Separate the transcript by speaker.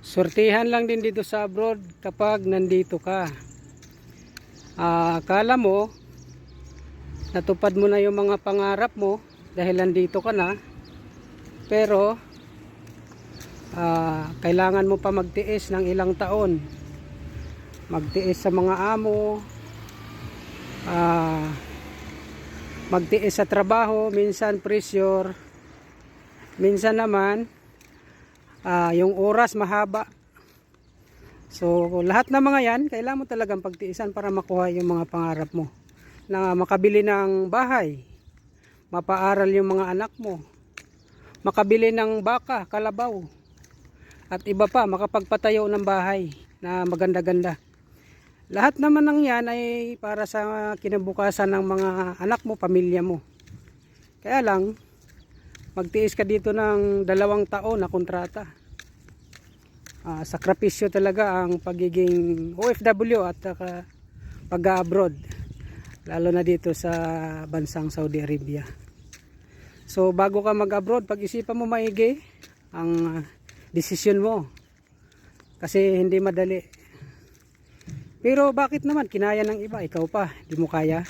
Speaker 1: Sortihan lang din dito sa abroad kapag nandito ka. Akala mo natupad mo na yung mga pangarap mo dahil nandito ka na, pero kailangan mo pa magtiis ng ilang taon, magtiis sa mga amo, magtiis sa trabaho, minsan pressure, minsan naman yung oras mahaba. So lahat ng mga yan kailangan mo talagang pagtiisan para makuha yung mga pangarap mo, na makabili ng bahay, mapaaral yung mga anak mo, makabili ng baka, kalabaw, at iba pa, makapagpatayo ng bahay na maganda-ganda. Lahat naman ng yan ay para sa kinabukasan ng mga anak mo, pamilya mo. Kaya lang magtiis ka dito ng 2 taon na kontrata. Sakripisyo talaga ang pagiging OFW at pag-abroad, lalo na dito sa bansang Saudi Arabia. So bago ka mag-abroad, pag-isipan mo maigi ang desisyon mo, kasi hindi madali. Pero bakit naman kinaya ng iba, ikaw pa di mo kaya?